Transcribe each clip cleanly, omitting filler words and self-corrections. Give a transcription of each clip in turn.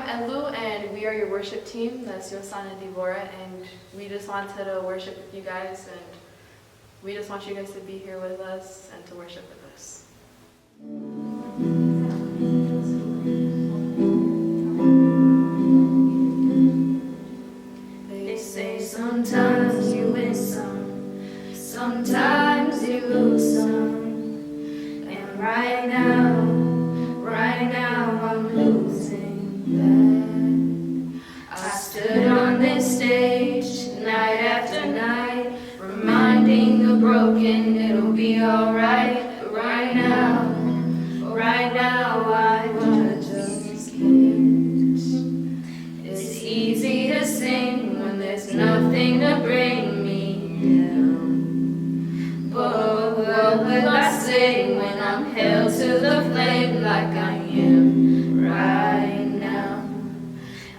Elu, and we are your worship team. That's Yosan and Devora, and we just wanted to worship with you guys, and we just want you guys to be here with us and to worship with us. They say sometimes you win some, sometimes you lose some, and right now I'm losing that. I stood on this stage night after night, reminding the broken it'll be alright. But right now I just can't. It's easy to sing when there's nothing to bring me down, but what will I sing when I'm held to the flame like I am right now?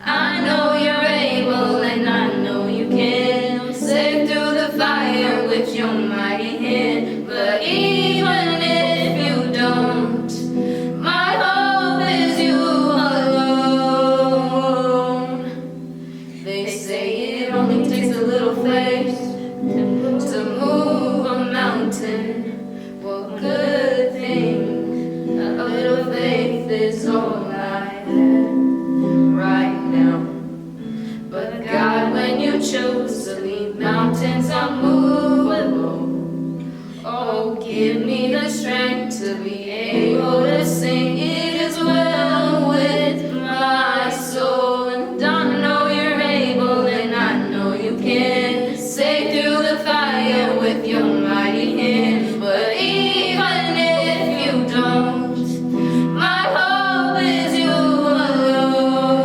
I know you're able and I know you can save through the fire with your mighty hand, but even if you don't, my hope is you alone. They say it only takes a little faith to move a mountain. Well, good thing a little faith is all I have right now. But God, when you choose to leave mountains unmovable, oh, give me the strength to be able to sing. It is well with my soul, and I know you're able and I know you can save through the fire with your mighty hand. But even if you don't, my hope is you alone.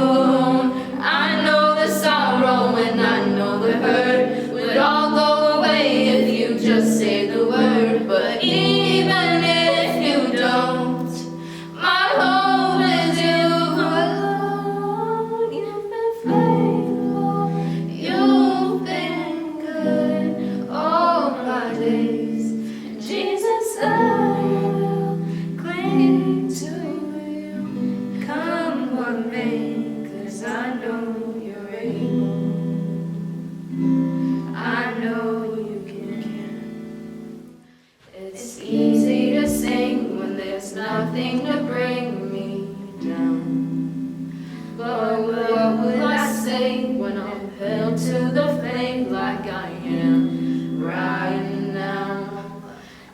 I know the sorrow and I know the hurt would all go away if you just say the word. But even if you don't, my hope is you alone. You've been faithful, you've been good all my days. Jesus, I will cling to you, come what may, 'cause I know you're able. I know you can. It's easy to sing when there's nothing to bring me down, but what will I say when I'm held to the flame like I am right now?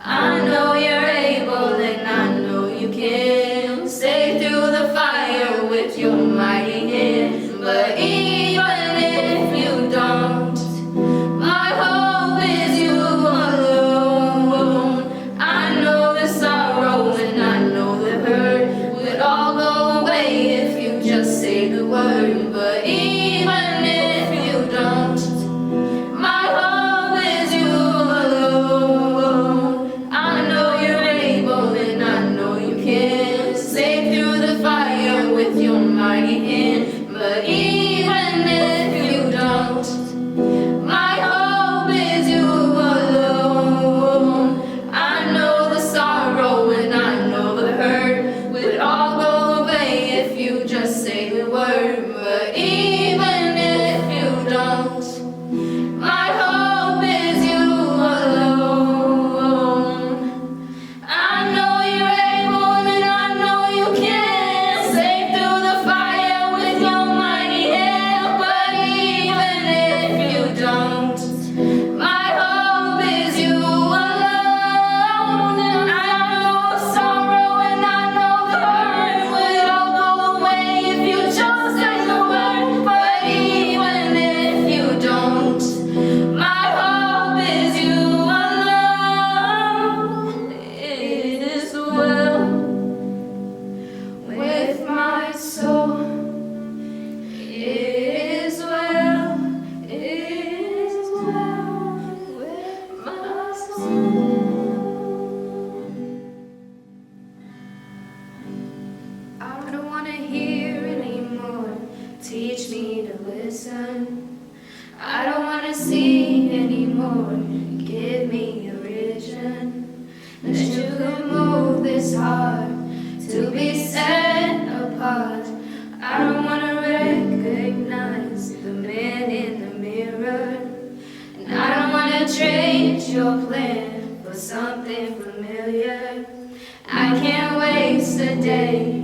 I know you're able and I know you can save through the fire with your mighty hand. But even if you don't, my hope is you alone. I know the sorrow and I know the hurt would all go away if you just say the word. But even if you don't, my hope is you alone. I know you're able and I know you can save through the fire with your mighty hand. But even if you don't, my hope is you alone. I know the sorrow and I know the hurt would all go away if you just say the word. But even if you don't, my hope is you alone. I know you're able and I know you can save through the fire with your mighty hand. But even if you don't, my hope is you alone. And I know sorrow and I know the hurt would all go away if you just say the word. But even if you don't, my hope is you alone. It is well with my soul. It is well with my soul. I don't want to hear anymore. Teach me to listen. I don't want to see anymore. Give me a vision that you can move this heart to be set apart. I don't want to trade your plan for something familiar. I can't waste a day,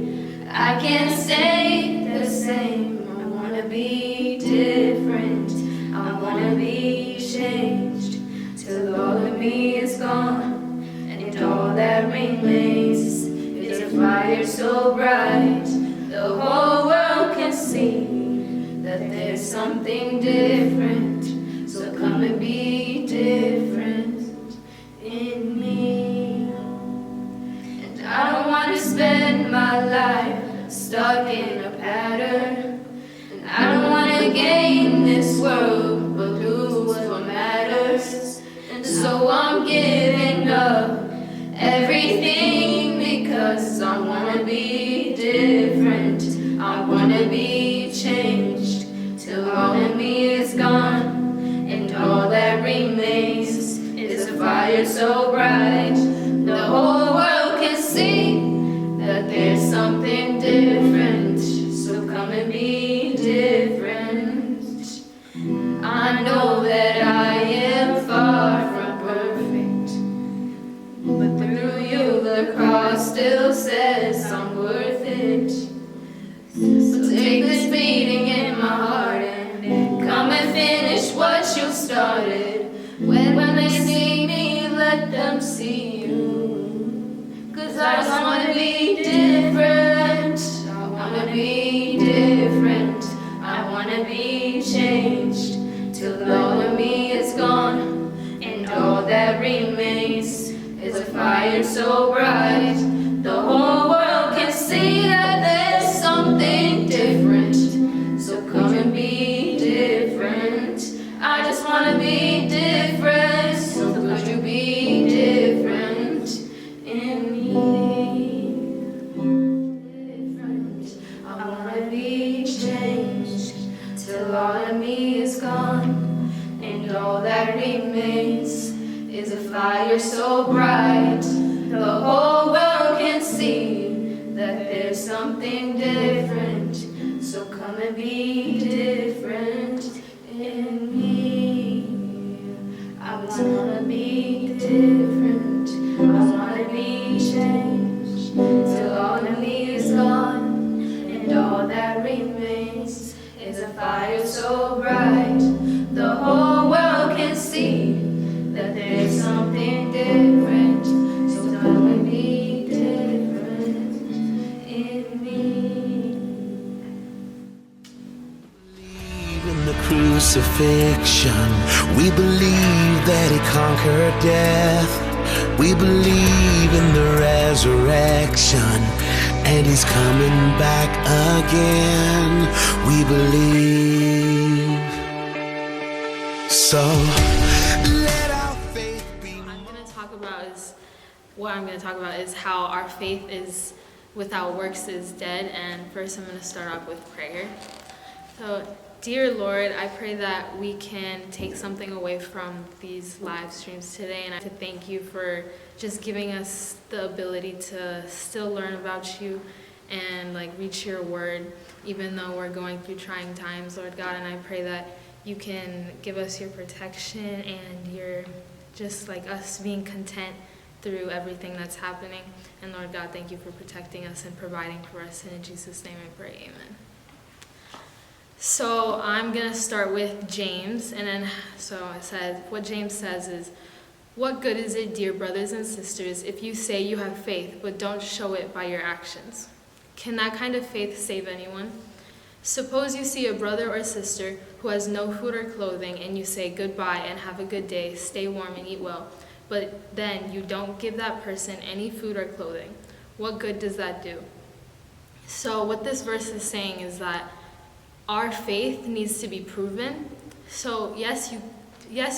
I can't stay the same. I wanna be different, I wanna be changed, till all of me is gone, and all that remains is a fire so bright the whole world can see that there's something different. So come and be different in me. And I don't want to spend my life stuck in a pattern. And I don't want to gain this world but lose what matters. And so I'm giving up everything because I want to be different. I want to be changed till all of me is gone. And all that remains is a fire so bright the whole world can see that there's something different. So come and be different. I know that I am far from perfect, but through you the cross still says I'm worth it. So take this beating in my heart and come and finish what you started. When they see me, let them see you. 'Cause I just wanna be different. I wanna be different. I wanna be changed till all of me is gone, and all that remains is a fire so bright the whole world can see that there's something different. So come and be different. I just wanna be different. So could you be different in me? Different. I wanna be changed till all of me is gone, and all that remains is a fire so bright the whole world can see that there's something different. So come and be different in me. I wanna be different, I wanna be changed till all of me is gone, and all that remains is a fire so bright the whole world can see that there's something different. So come and be different in me. Believe in the crucifixion. We believe that he conquered death. We believe in the resurrection, and he's coming back again. We believe. So let our faith be. What I'm going to talk about is how our faith is without works is dead. And first I'm going to start off with prayer. So, dear Lord, I pray that we can take something away from these live streams today, and I to thank you for just giving us the ability to still learn about you and reach your word, even though we're going through trying times, Lord God. And I pray that you can give us your protection and your just us being content through everything that's happening. And Lord God, thank you for protecting us and providing for us. And in Jesus' name I pray, amen. So I'm going to start with James. And then, so it says, what James says is, what good is it, dear brothers and sisters, if you say you have faith, but don't show it by your actions? Can that kind of faith save anyone? Suppose you see a brother or sister who has no food or clothing, and you say goodbye and have a good day, stay warm and eat well, but then you don't give that person any food or clothing. What good does that do? So what this verse is saying is that our faith needs to be proven. So yes,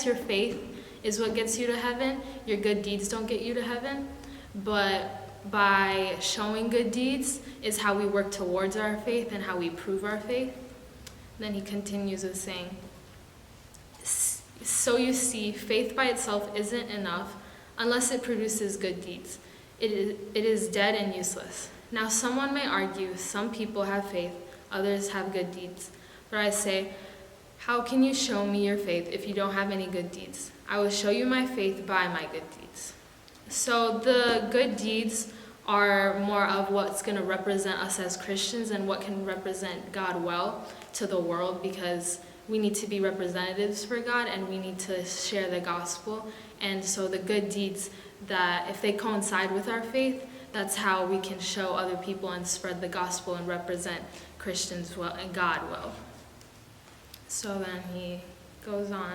your faith is what gets you to heaven. Your good deeds don't get you to heaven, but by showing good deeds is how we work towards our faith and how we prove our faith. Then he continues with saying, so you see, faith by itself isn't enough unless it produces good deeds. It is dead and useless. Now someone may argue, some people have faith, others have good deeds. But I say, How can you show me your faith if you don't have any good deeds? I will show you my faith by my good deeds. So the good deeds are more of what's going to represent us as Christians and what can represent God well to the world, because we need to be representatives for God and we need to share the gospel. And so the good deeds, that if they coincide with our faith, that's how we can show other people and spread the gospel and represent Christians well and God well. So then he goes on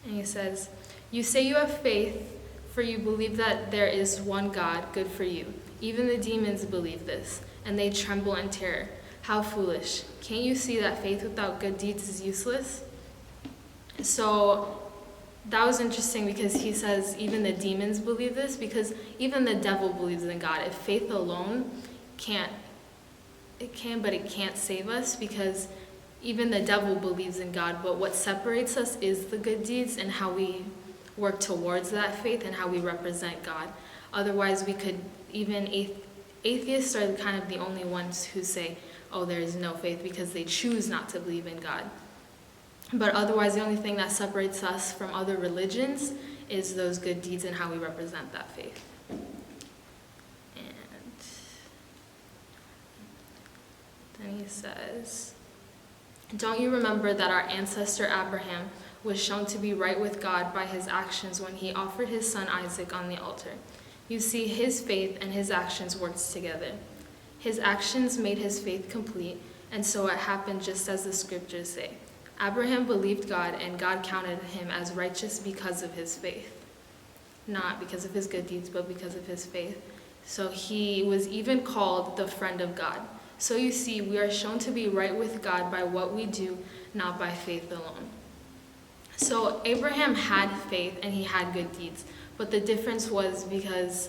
and he says, you say you have faith, for you believe that there is one God. Good for you. Even the demons believe this, and they tremble in terror. How foolish. Can't you see that faith without good deeds is useless? So that was interesting, because he says even the demons believe this, because even the devil believes in God. If faith alone can't save us, because even the devil believes in God. But what separates us is the good deeds and how we work towards that faith and how we represent God. Otherwise, we could, even atheists are kind of the only ones who say, oh, there is no faith, because they choose not to believe in God. But otherwise, the only thing that separates us from other religions is those good deeds and how we represent that faith. And then he says, don't you remember that our ancestor Abraham was shown to be right with God by his actions when he offered his son Isaac on the altar? You see, his faith and his actions worked together. His actions made his faith complete, and so it happened just as the scriptures say. Abraham believed God, and God counted him as righteous because of his faith. Not because of his good deeds, but because of his faith. So he was even called the friend of God. So you see, we are shown to be right with God by what we do, not by faith alone. So Abraham had faith and he had good deeds, but the difference was because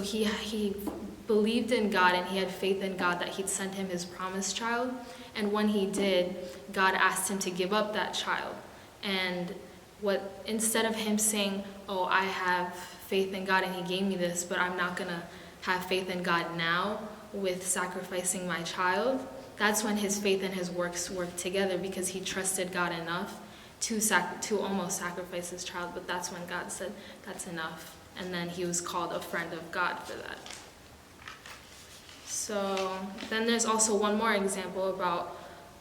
he believed in God and he had faith in God that he'd send him his promised child, and when he did, God asked him to give up that child. And instead of him saying, oh, I have faith in God and he gave me this, but I'm not gonna have faith in God now with sacrificing my child, that's when his faith and his works worked together, because he trusted God enough to almost sacrifice his child. But that's when God said, that's enough. And then he was called a friend of God for that. So then there's also one more example about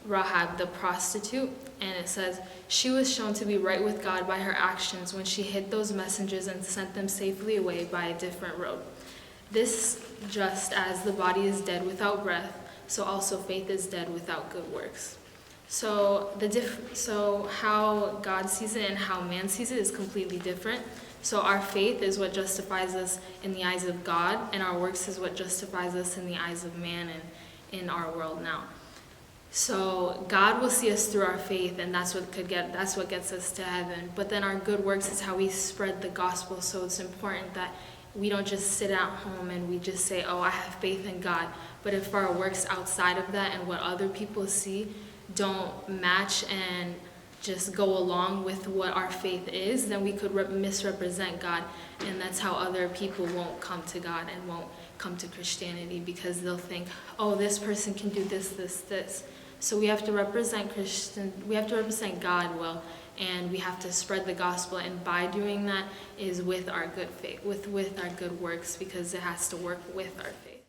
Rahab the prostitute, and it says, she was shown to be right with God by her actions when she hid those messengers and sent them safely away by a different road. This, just as the body is dead without breath, so also faith is dead without good works. So how God sees it and how man sees it is completely different. So our faith is what justifies us in the eyes of God, and our works is what justifies us in the eyes of man and in our world now. So God will see us through our faith, and that's what gets us to heaven. But then our good works is how we spread the gospel. So it's important that we don't just sit at home and we just say, oh, I have faith in God. But if our works outside of that and what other people see don't match and just go along with what our faith is, then we could misrepresent God. And that's how other people won't come to God and won't come to Christianity, because they'll think, oh, this person can do this, this, this. So we have to represent God well, and we have to spread the gospel, and by doing that is with our good faith, with our good works, because it has to work with our faith.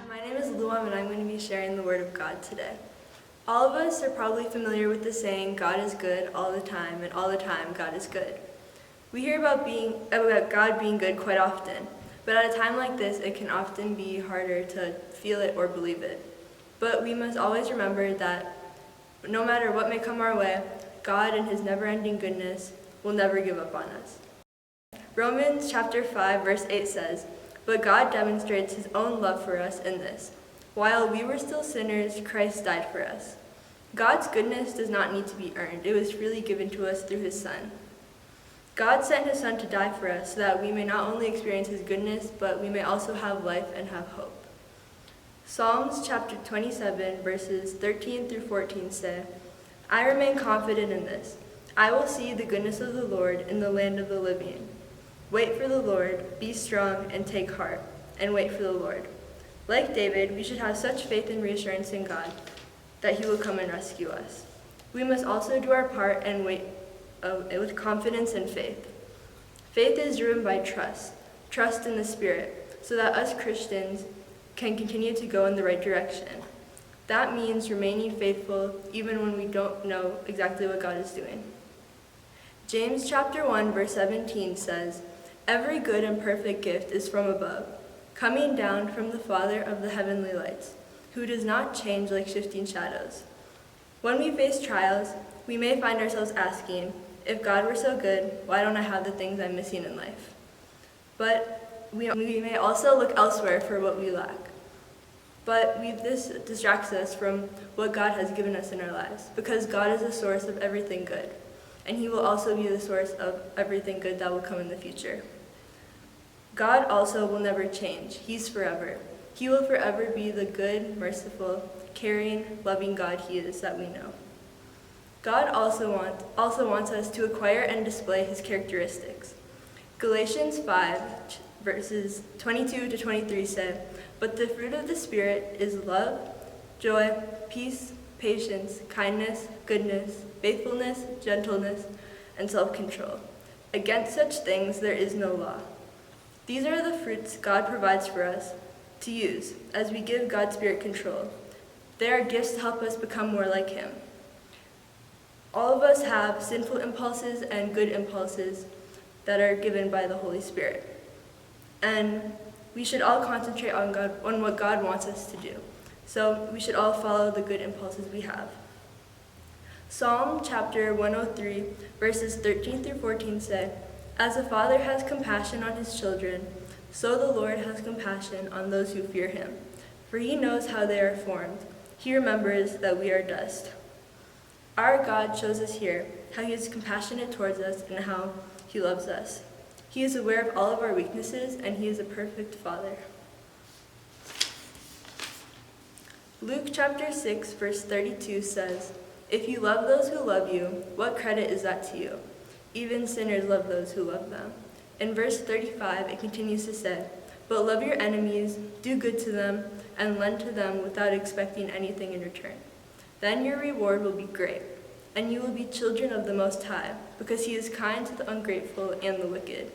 My name is Luam, and I'm going to be sharing the Word of God today. All of us are probably familiar with the saying, God is good all the time, and all the time God is good. We hear about God being good quite often, but at a time like this, it can often be harder to feel it or believe it. But we must always remember that no matter what may come our way, God in his never-ending goodness will never give up on us. Romans chapter 5, verse 8 says, "But God demonstrates his own love for us in this: while we were still sinners, Christ died for us." God's goodness does not need to be earned. It was freely given to us through his Son. God sent his Son to die for us so that we may not only experience his goodness, but we may also have life and have hope. Psalms chapter 27, verses 13 through 14 say, "I remain confident in this: I will see the goodness of the Lord in the land of the living. Wait for the Lord, be strong and take heart, and wait for the Lord. Like David, we should have such faith and reassurance in God that he will come and rescue us. We must also do our part and wait with confidence and faith. Faith is driven by trust in the Spirit, so that us Christians can continue to go in the right direction. That means remaining faithful even when we don't know exactly what God is doing. James chapter 1 verse 17 says, "Every good and perfect gift is from above, coming down from the Father of the heavenly lights, who does not change like shifting shadows." When we face trials, we may find ourselves asking, if God were so good, why don't I have the things I'm missing in life? But we may also look elsewhere for what we lack. But this distracts us from what God has given us in our lives, because God is the source of everything good, and he will also be the source of everything good that will come in the future. God also will never change. He's forever. He will forever be the good, merciful, caring, loving God he is that we know. God also wants us to acquire and display his characteristics. Galatians 5, verses 22 to 23 say, "But the fruit of the Spirit is love, joy, peace, patience, kindness, goodness, faithfulness, gentleness, and self-control. Against such things there is no law." These are the fruits God provides for us to use as we give God's Spirit control. They are gifts to help us become more like him. All of us have sinful impulses and good impulses that are given by the Holy Spirit. And we should all concentrate on what God wants us to do. So we should all follow the good impulses we have. Psalm chapter 103, verses 13 through 14 say, "As a father has compassion on his children, so the Lord has compassion on those who fear him. For he knows how they are formed. He remembers that we are dust." Our God shows us here how he is compassionate towards us and how he loves us. He is aware of all of our weaknesses, and he is a perfect Father. Luke chapter 6, verse 32 says, "If you love those who love you, what credit is that to you? Even sinners love those who love them." In verse 35, it continues to say, "But love your enemies, do good to them, and lend to them without expecting anything in return. Then your reward will be great, and you will be children of the Most High, because he is kind to the ungrateful and the wicked."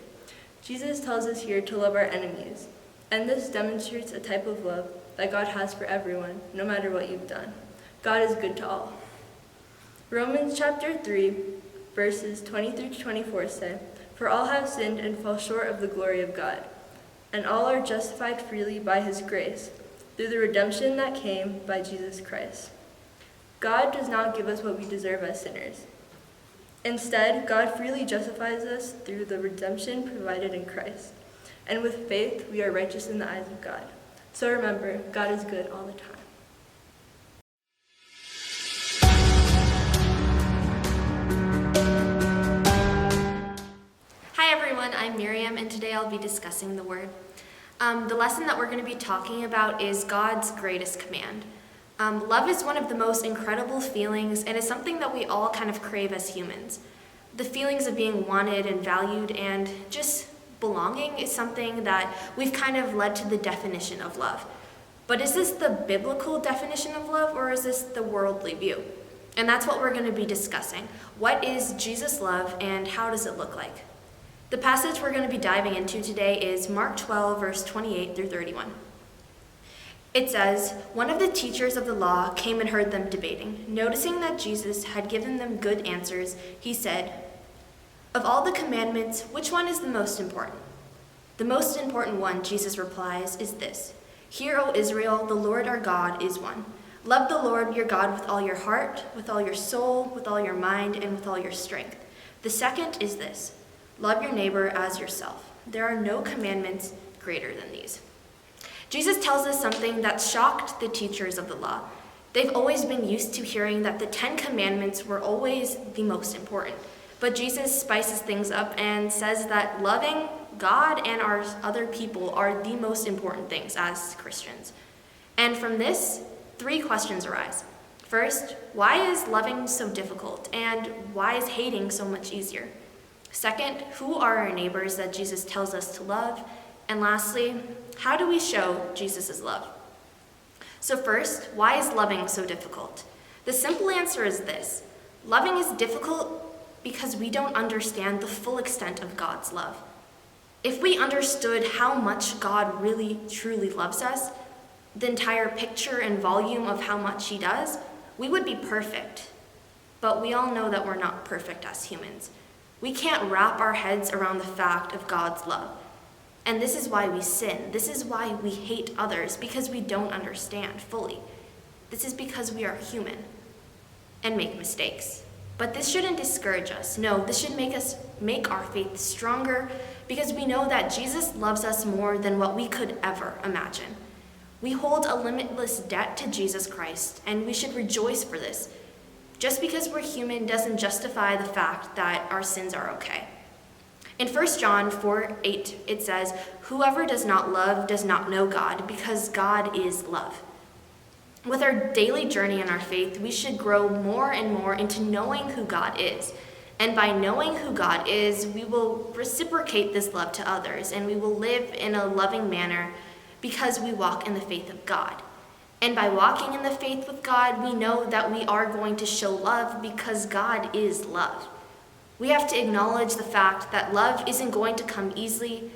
Jesus tells us here to love our enemies, and this demonstrates a type of love that God has for everyone, no matter what you've done. God is good to all. Romans chapter 3, verses 23 to 24 say, "For all have sinned and fall short of the glory of God, and all are justified freely by his grace, through the redemption that came by Jesus Christ." God does not give us what we deserve as sinners. Instead, God freely justifies us through the redemption provided in Christ. And with faith, we are righteous in the eyes of God. So remember, God is good all the time. Hi everyone, I'm Miriam, and today I'll be discussing the Word. The lesson that we're going to be talking about is God's greatest command. Love is one of the most incredible feelings, and is something that we all kind of crave as humans. The feelings of being wanted and valued and just belonging is something that we've kind of led to the definition of love. But is this the biblical definition of love, or is this the worldly view? And that's what we're going to be discussing. What is Jesus' love, and how does it look like? The passage we're going to be diving into today is Mark 12, verse 28 through 31. It says, "One of the teachers of the law came and heard them debating. Noticing that Jesus had given them good answers, he said, 'Of all the commandments, which one is the most important?' 'The most important one,' Jesus replies, 'is this. Hear, O Israel, the Lord our God is one. Love the Lord your God with all your heart, with all your soul, with all your mind, and with all your strength. The second is this. Love your neighbor as yourself. There are no commandments greater than these.'" Jesus tells us something that shocked the teachers of the law. They've always been used to hearing that the 10 Commandments were always the most important. But Jesus spices things up and says that loving God and our other people are the most important things as Christians. And from this, 3 questions arise. First, why is loving so difficult? And why is hating so much easier? Second, who are our neighbors that Jesus tells us to love? And lastly, how do we show Jesus' love? So first, why is loving so difficult? The simple answer is this: loving is difficult because we don't understand the full extent of God's love. If we understood how much God really, truly loves us, the entire picture and volume of how much he does, we would be perfect. But we all know that we're not perfect as humans. We can't wrap our heads around the fact of God's love. And this is why we sin. This is why we hate others, because we don't understand fully. This is because we are human and make mistakes. But this shouldn't discourage us. No, this should make our faith stronger, because we know that Jesus loves us more than what we could ever imagine. We hold a limitless debt to Jesus Christ, and we should rejoice for this. Just because we're human doesn't justify the fact that our sins are okay. In 1 John 4:8, it says, "Whoever does not love does not know God, because God is love." With our daily journey in our faith, we should grow more and more into knowing who God is. And by knowing who God is, we will reciprocate this love to others, and we will live in a loving manner because we walk in the faith of God. And by walking in the faith with God, we know that we are going to show love because God is love. We have to acknowledge the fact that love isn't going to come easily,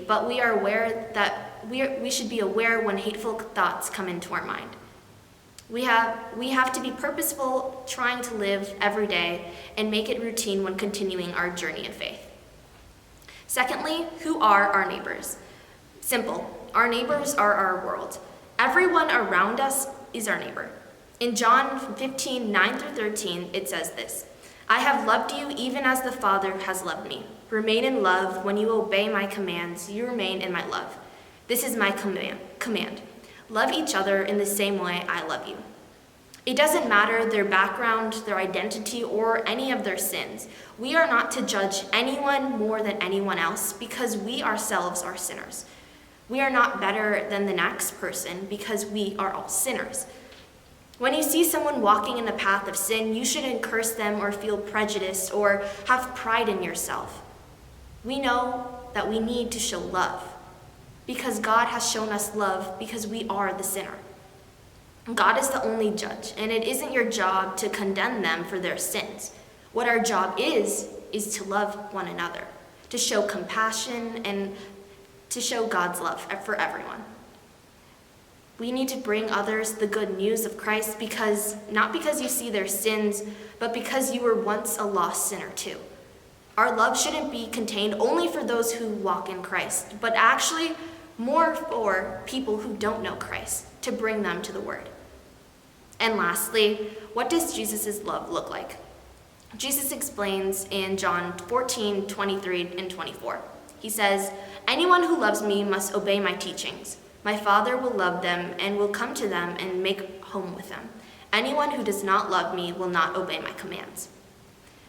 but we are aware that we should be aware when hateful thoughts come into our mind. We have to be purposeful, trying to live every day and make it routine when continuing our journey in faith. Secondly, who are our neighbors? Simple. Our neighbors are our world. Everyone around us is our neighbor. In John 15:9-13, it says this: "I have loved you even as the Father has loved me. Remain in love. When you obey my commands, you remain in my love. This is my command. Love each other in the same way I love you." It doesn't matter their background, their identity, or any of their sins. We are not to judge anyone more than anyone else because we ourselves are sinners. We are not better than the next person because we are all sinners. When you see someone walking in the path of sin, you shouldn't curse them or feel prejudiced or have pride in yourself. We know that we need to show love because God has shown us love because we are the sinner. God is the only judge, and it isn't your job to condemn them for their sins. What our job is to love one another, to show compassion, and to show God's love for everyone. We need to bring others the good news of Christ not because you see their sins, but because you were once a lost sinner too. Our love shouldn't be contained only for those who walk in Christ, but actually more for people who don't know Christ, to bring them to the Word. And lastly, what does Jesus' love look like? Jesus explains in John 14:23 and 24. He says, "Anyone who loves me must obey my teachings. My Father will love them and will come to them and make home with them. Anyone who does not love me will not obey my commands."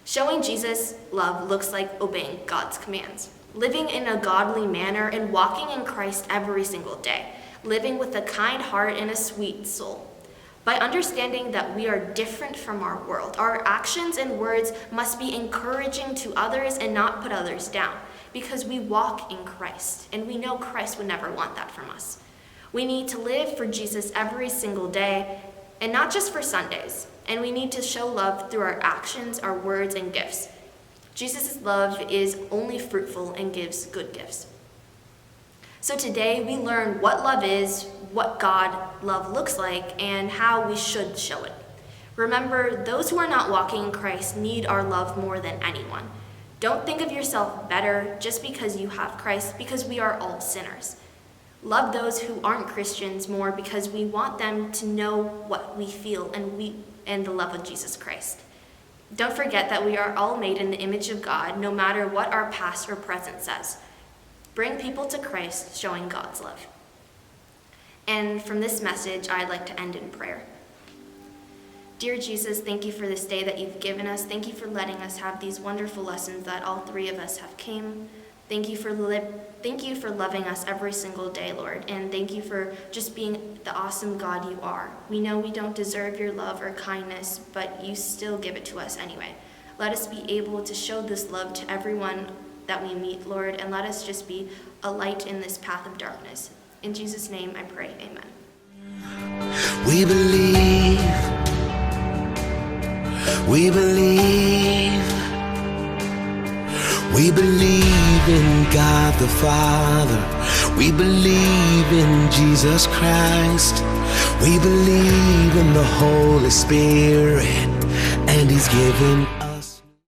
Showing Jesus' love looks like obeying God's commands, living in a godly manner and walking in Christ every single day, living with a kind heart and a sweet soul. By understanding that we are different from our world, our actions and words must be encouraging to others and not put others down, because we walk in Christ, and we know Christ would never want that from us. We need to live for Jesus every single day, and not just for Sundays, and we need to show love through our actions, our words, and gifts. Jesus' love is only fruitful and gives good gifts. So today we learn what love is, what God love looks like, and how we should show it. Remember, those who are not walking in Christ need our love more than anyone. Don't think of yourself better just because you have Christ, because we are all sinners. Love those who aren't Christians more because we want them to know what we feel and the love of Jesus Christ. Don't forget that we are all made in the image of God, no matter what our past or present says. Bring people to Christ, showing God's love. And from this message, I'd like to end in prayer. Dear Jesus, thank you for this day that you've given us. Thank you for letting us have these wonderful lessons that all three of us have came. Thank you for loving us every single day, Lord. And thank you for just being the awesome God you are. We know we don't deserve your love or kindness, but you still give it to us anyway. Let us be able to show this love to everyone that we meet, Lord, and let us just be a light in this path of darkness. In Jesus' name I pray, amen. We believe. We believe. We believe in God the Father. We believe in Jesus Christ. We believe in the Holy Spirit, and He's given